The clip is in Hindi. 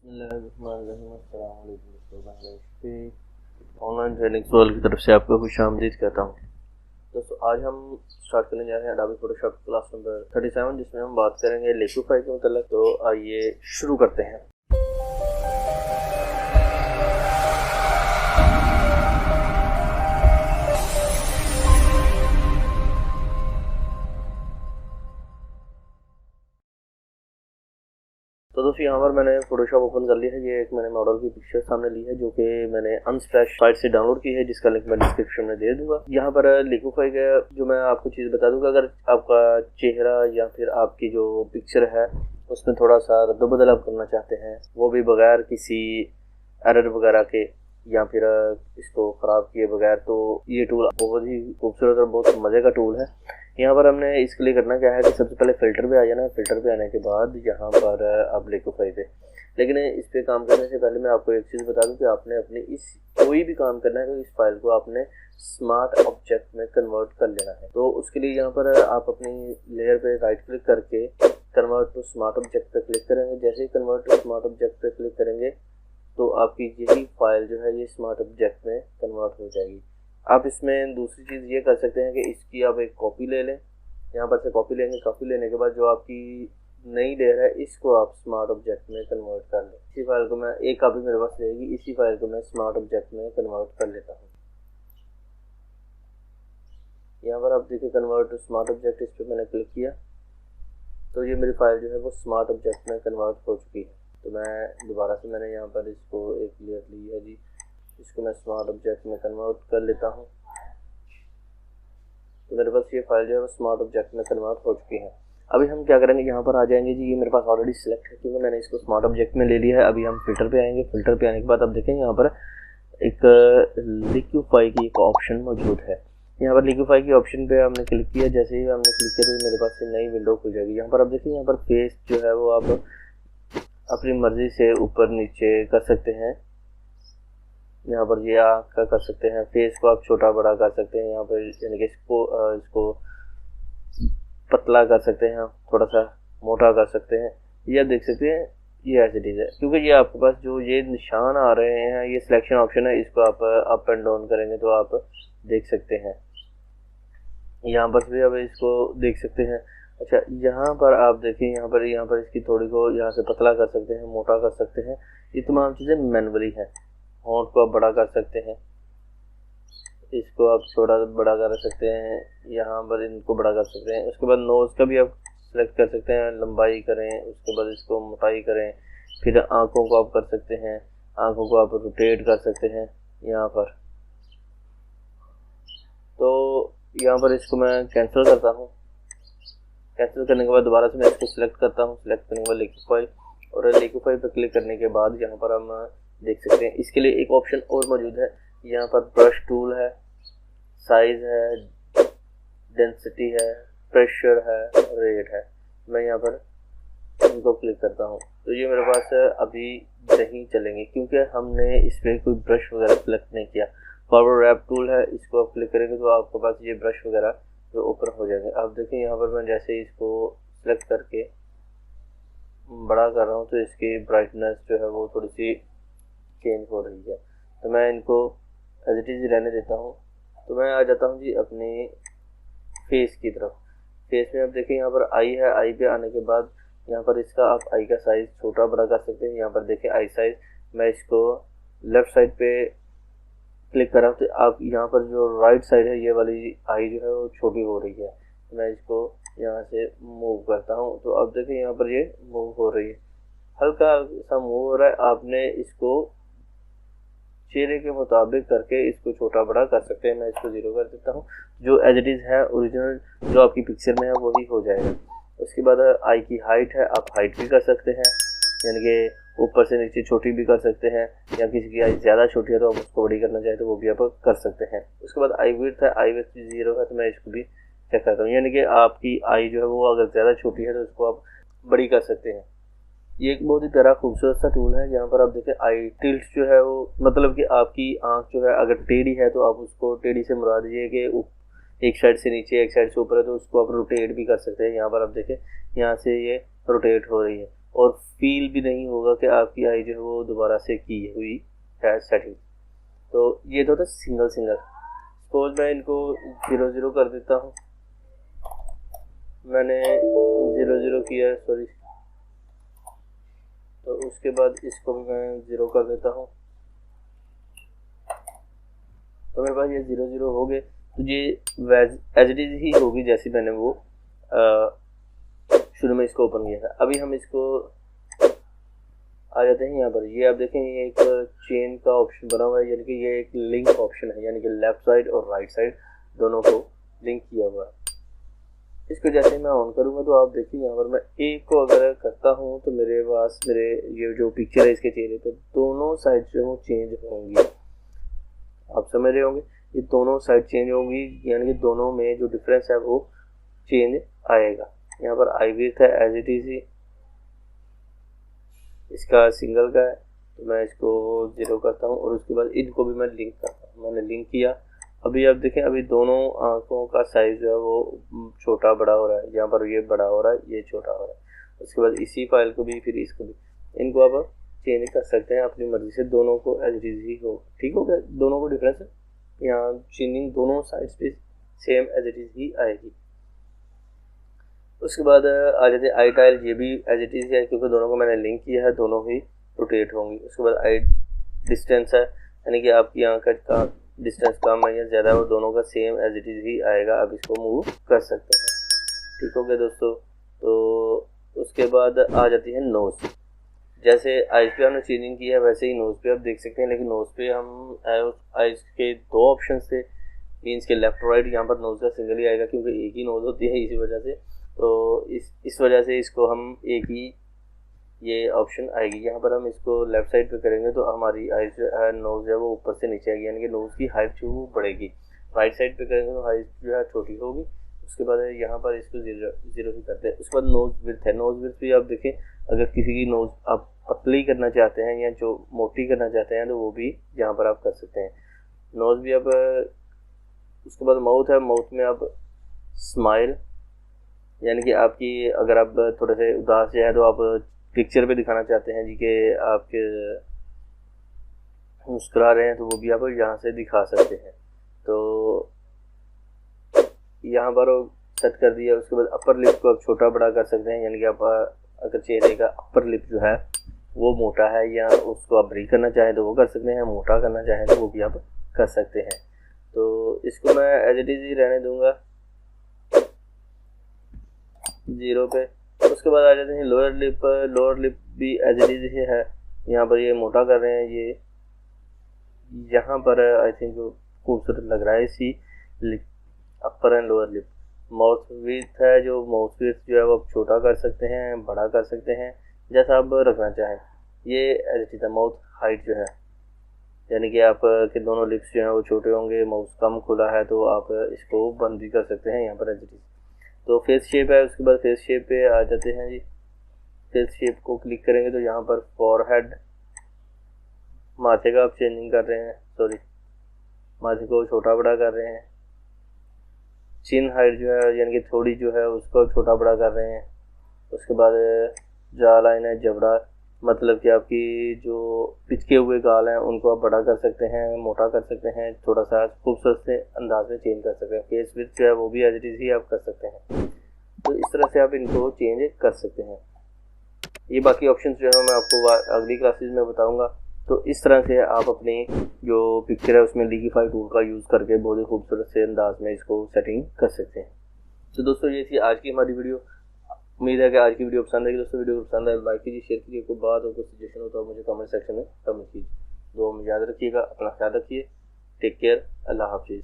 ऑनलाइन ट्रेनिंग वर्ल्ड की तरफ से आपको खुशामदीद कहता हूँ। दोस्तों, आज हम स्टार्ट करने जा रहे हैं अडोबी फोटोशॉप क्लास नंबर 37, जिसमें हम बात करेंगे लिक्विफाई के मतलब। तो आइए शुरू करते हैं। तो दोस्तों, यहाँ पर मैंने फोटोशॉप ओपन कर लिया है। ये एक मैंने मॉडल की पिक्चर सामने ली है जो कि मैंने अनस्प्लैश साइट से डाउनलोड की है, जिसका लिंक मैं डिस्क्रिप्शन में दे दूंगा। यहाँ पर लिक्विफाई का जो मैं आपको चीज़ बता दूंगा, अगर आपका चेहरा या फिर आपकी जो पिक्चर है उसमें थोड़ा सा रद्दबदल आप करना चाहते हैं, वो भी बगैर किसी एरर वगैरह के या फिर इसको ख़राब किए बगैर, तो ये टूल बहुत ही खूबसूरत और बहुत मज़े का टूल है। यहाँ पर हमने इसके लिए करना क्या है कि सबसे पहले फ़िल्टर पे आ जाना है। फ़िल्टर पे आने के बाद यहाँ पर आप लिक्विफाई पे, लेकिन इस पे काम करने से पहले मैं आपको एक चीज़ बता दूं कि आपने अपनी इस कोई भी काम करना है तो इस फाइल को आपने स्मार्ट ऑब्जेक्ट में कन्वर्ट कर लेना है। तो उसके लिए यहाँ पर आप अपनी लेयर पे राइट क्लिक करके कन्वर्ट टू स्मार्ट ऑब्जेक्ट पे क्लिक करेंगे। जैसे ही कन्वर्ट टू स्मार्ट ऑब्जेक्ट पे क्लिक करेंगे तो आपकी यही फाइल जो है ये स्मार्ट ऑब्जेक्ट में कन्वर्ट हो जाएगी। आप इसमें दूसरी चीज़ ये कर सकते हैं कि इसकी आप एक कॉपी ले लें। यहाँ पर से कॉपी लेंगे। कॉपी लेने के बाद जो आपकी नई लेयर है इसको आप स्मार्ट ऑब्जेक्ट में कन्वर्ट कर लें। इसी फाइल को मैं, एक कॉपी मेरे पास रहेगी, इसी फाइल को मैं स्मार्ट ऑब्जेक्ट में कन्वर्ट कर लेता हूँ। यहाँ पर आप देखिए कन्वर्ट टू स्मार्ट ऑब्जेक्ट, इस पर मैंने क्लिक किया तो ये मेरी फाइल जो है वो स्मार्ट ऑब्जेक्ट में कन्वर्ट हो चुकी है। तो मैं दोबारा से मैंने यहाँ पर इसको एक लेयर ली है जी, इसको मैं स्मार्ट ऑब्जेक्ट में कन्वर्ट कर लेता हूँ। तो मेरे पास ये फाइल जो है वो स्मार्ट ऑब्जेक्ट में कन्वर्ट हो चुकी है। अभी हम क्या करेंगे, यहाँ पर आ जाएंगे जी। ये मेरे पास ऑलरेडी सिलेक्ट है क्योंकि मैंने इसको स्मार्ट ऑब्जेक्ट में ले लिया है। अभी हम फिल्टर पे आएंगे। फिल्टर पे आने के बाद आप देखेंगे यहाँ पर एक लिक्विफाई की एक ऑप्शन मौजूद है। यहाँ पर लिक्विफाई की ऑप्शन पे हमने क्लिक किया। जैसे ही हमने क्लिक किया तो मेरे पास से नई विंडो खुल जाएगी। यहाँ पर आप देखिए, यहाँ पर फेस जो है वो आप अपनी मर्जी से ऊपर नीचे कर सकते हैं। यहाँ पर ये आँख का कर सकते हैं, फेस को आप छोटा बड़ा कर सकते हैं। यहाँ पर यानी कि इसको पतला कर सकते हैं, थोड़ा सा मोटा कर सकते हैं। ये आप देख सकते हैं ये एज इट इज़ है, क्योंकि ये आपके पास जो ये निशान आ रहे हैं, ये सिलेक्शन ऑप्शन है, इसको आप अप एंड डाउन करेंगे तो आप देख सकते हैं। यहाँ पर भी आप इसको देख सकते हैं। अच्छा, यहाँ पर आप देखिए, यहाँ पर इसकी थोड़ी को यहाँ से पतला कर सकते हैं, मोटा कर सकते हैं। ये तमाम चीज़ें मैनुअली हैं। होंठ को आप बड़ा कर सकते हैं, इसको आप छोटा बड़ा कर सकते हैं, यहाँ पर इनको बड़ा कर सकते हैं। उसके बाद नोज़ का भी आप सेलेक्ट कर सकते हैं, लंबाई करें, उसके बाद इसको मोटाई करें। फिर आँखों को आप कर सकते हैं, आँखों को आप रोटेट कर सकते हैं यहाँ पर। तो यहाँ पर इसको मैं कैंसिल करता हूँ। कैंसिल करने के बाद दोबारा से मैं इसको सिलेक्ट करता हूँ। सिलेक्ट करने के बाद लिक्विफाई, और लिक्विफाई पर क्लिक करने के बाद यहाँ पर हम देख सकते हैं इसके लिए एक ऑप्शन और मौजूद है। यहाँ पर ब्रश टूल है, साइज है, डेंसिटी है, प्रेशर है, रेट है। मैं यहाँ पर इनको क्लिक करता हूँ तो ये मेरे पास अभी नहीं चलेंगे क्योंकि हमने इस पर कोई ब्रश वगैरह सेलेक्ट नहीं किया। फॉरवर्ड रैप टूल है, इसको आप क्लिक करेंगे तो आपके पास ये ब्रश वगैरह जो ओपन हो जाएंगे। आप देखें यहाँ पर मैं जैसे इसको सेलेक्ट करके बड़ा कर रहा हूँ तो इसकी ब्राइटनेस जो है वो थोड़ी सी चेंज हो रही है। तो मैं इनको एज इट इज़ रहने देता हूँ। तो मैं आ जाता हूँ जी अपने फेस की तरफ। फेस में आप देखें यहाँ पर आई है। आई पे आने के बाद यहाँ पर इसका आप आई का साइज़ छोटा बड़ा कर सकते हैं। यहाँ पर देखें आई साइज़, मैं इसको लेफ़्ट साइड पे क्लिक कर रहा हूँ तो आप यहाँ पर जो राइट साइड है ये वाली आई जो है वो छोटी हो रही है। मैं इसको यहाँ से मूव करता हूँ तो अब देखें यहाँ पर ये मूव हो रही है, हल्का सा मूव हो रहा है। आपने इसको चेहरे के मुताबिक करके इसको छोटा बड़ा कर सकते हैं। मैं इसको 0 कर देता हूँ। जो एज इट इज़ है ओरिजिनल जो आपकी पिक्चर में है वही हो जाएगा। उसके बाद आई की हाइट है, आप हाइट भी कर सकते हैं, यानी कि ऊपर से नीचे छोटी भी कर सकते हैं, या किसी की आई ज़्यादा छोटी है तो आप उसको बड़ी करना चाहें तो वो भी आप कर सकते हैं। उसके बाद आई विड्थ है, आई विड्थ 0 है तो मैं इसको भी चेक करता हूँ, यानी कि आपकी आई जो है वो अगर ज़्यादा छोटी है तो उसको आप बड़ी कर सकते हैं। ये एक बहुत ही प्यारा खूबसूरत सा टूल है। यहाँ पर आप देखें आई टिल्ट जो है वो मतलब कि आपकी आंख जो है अगर टेढ़ी है तो आप उसको टेढ़ी से मुरा दीजिए कि एक साइड से नीचे एक साइड से ऊपर है तो उसको आप रोटेट भी कर सकते हैं। यहाँ पर आप देखें यहाँ से ये रोटेट हो रही है। और फील भी नहीं होगा कि आपकी आई जो है वो दोबारा से की हुई है सेटिंग। तो ये तो था सिंगल। सपोज मैं इनको 0 कर देता हूँ, मैंने 0 किया है, सॉरी। तो उसके बाद इसको भी मैं 0 कर देता हूँ, तो मेरे पास ये 0 हो गए। तो ये एज इट इज ही होगी जैसे मैंने वो शुरू में इसको ओपन किया था। अभी हम इसको आ जाते हैं यहाँ पर। ये आप देखें, ये एक चेन का ऑप्शन बना हुआ है, यानी कि ये एक लिंक ऑप्शन है, यानी कि लेफ्ट साइड और राइट साइड दोनों को लिंक किया हुआ है। इसको जैसे मैं ऑन करूँगा तो आप देखिए यहाँ पर मैं एक को अगर करता हूँ तो मेरे पास मेरे ये जो पिक्चर है इसके चेहरे पर दोनों साइड जो है चेंज होंगी। आप समझ रहे होंगे, ये दोनों साइड चेंज होंगी, यानी कि दोनों में जो डिफरेंस है वो चेंज आएगा। यहाँ पर आई विड्थ है एज इट इज ही, इसका सिंगल का है, तो मैं इसको 0 करता हूँ और उसके बाद इनको भी मैं लिंक करता हूँ। मैंने लिंक किया। अभी आप देखें, अभी दोनों आंखों का साइज जो है वो छोटा बड़ा हो रहा है। यहाँ पर ये बड़ा हो रहा है, ये छोटा हो रहा है। उसके बाद इसी फाइल को भी, फिर इसको भी, इनको आप चेंज कर सकते हैं अपनी मर्जी से, दोनों को एज इट इज ही हो। ठीक हो गया, दोनों को डिफरेंस यहाँ चेंजिंग दोनों साइड्स पे सेम एज इट इज ही आएगी। उसके बाद आ जाते हैं आई टाइल, ये भी एज इट इज है क्योंकि दोनों को मैंने लिंक किया है, दोनों ही रोटेट होंगी। उसके बाद आई डिस्टेंस है, यानी कि आपकी आंख का डिस्टेंस कम है या ज़्यादा है, वो दोनों का सेम एज इट इज ही आएगा। आप इसको मूव कर सकते हैं। ठीक हो गया दोस्तों। तो उसके बाद आ जाती है नोज। जैसे आइज पे हमने चेंजिंग की है वैसे ही नोज़ पे आप देख सकते हैं, लेकिन नोज़ पे हम आइज के 2 ऑप्शन थे, मीन्स के लेफ्ट राइट। यहाँ पर नोज़ का सिंगल ही आएगा क्योंकि एक ही नोज़ होती है, इसी वजह से। तो इस वजह से इसको हम एक ही ये ऑप्शन आएगी। यहाँ पर हम इसको लेफ्ट साइड पे करेंगे तो हमारी आइज जो है नोज़ है वो ऊपर से नीचे आएगी, यानी कि नोज़ की हाइट जो वो बढ़ेगी। राइट साइड पे करेंगे तो हाइट जो है छोटी होगी। उसके बाद यहाँ पर इसको 0 ही करते हैं। उसके बाद नोज़ विड्थ है। नोज़ विड्थ भी आप देखें, अगर किसी की नोज़ आप पतली करना चाहते हैं या जो मोटी करना चाहते हैं तो वो भी यहाँ पर आप कर सकते हैं। नोज़ भी आप, उसके बाद माउथ है। माउथ में आप स्माइल, यानी कि आपकी अगर आप थोड़े से उदास है तो आप पिक्चर पे दिखाना चाहते हैं जी कि आपके मुस्कुरा रहे हैं, तो वो भी आप यहाँ से दिखा सकते हैं। तो यहाँ पर सेट कर दिया। उसके बाद अपर लिप को आप छोटा बड़ा कर सकते हैं, यानी कि आप अगर चेहरे का अपर लिप जो है वो मोटा है या उसको आप ब्रेक करना चाहें तो वो कर सकते हैं, मोटा करना चाहें तो वो भी आप कर सकते हैं। तो इसको मैं एज इट इज ही रहने दूंगा 0 पे। उसके बाद आ जाते हैं लोअर लिप। लोअर लिप भी एज इट इज ही है, यहाँ पर ये मोटा कर रहे हैं। ये यहाँ पर आई थिंक खूबसूरत लग रहा है इसी upper and lower lip. Mouth width है, जो माउथ विड्थ जो है वो आप छोटा कर सकते हैं, बड़ा कर सकते हैं, जैसा आप रखना चाहें। ये as it is mouth height जो है, यानी कि आप के दोनों लिप्स जो हैं वो छोटे होंगे, माउथ कम खुला है तो आप इसको बंद भी कर सकते हैं यहाँ पर एज इट इज। तो फेस शेप है। उसके बाद फेस शेप पे आ जाते हैं जी। फेस शेप को क्लिक करेंगे तो यहाँ पर फॉरहेड, माथे का आप चेंजिंग कर रहे हैं, सॉरी माथे को छोटा बड़ा कर रहे हैं। चिन हाइट जो है, यानी कि थोड़ी जो है उसको छोटा बड़ा कर रहे हैं। उसके बाद जा लाइन है, जबड़ा, मतलब कि आपकी जो पिचके हुए गाल हैं उनको आप बड़ा कर सकते हैं, मोटा कर सकते हैं, थोड़ा सा खूबसूरत से अंदाज में चेंज कर सकते हैं। फेस विड्थ जो है वो भी एज इट इज ही आप कर सकते हैं। तो इस तरह से आप इनको चेंज कर सकते हैं। ये बाकी ऑप्शंस जो है मैं आपको अगली क्लासेज में बताऊंगा। तो इस तरह से आप अपनी जो पिक्चर है उसमें लिगिफाई टूल का यूज़ करके बहुत ही खूबसूरत से अंदाज में इसको सेटिंग कर सकते हैं। तो दोस्तों ये थी आज की हमारी वीडियो। उम्मीद है कि आज की वीडियो पसंद आएगी। दोस्तों वीडियो पसंद आए लाइक कीजिए, शेयर कीजिए। कोई बात हो, कोई सजेशन हो तो मुझे कमेंट सेक्शन में कमेंट कीजिए। दुआ में याद रखिएगा, अपना ख्याल रखिए। टेक केयर, अल्लाह हाफिज़।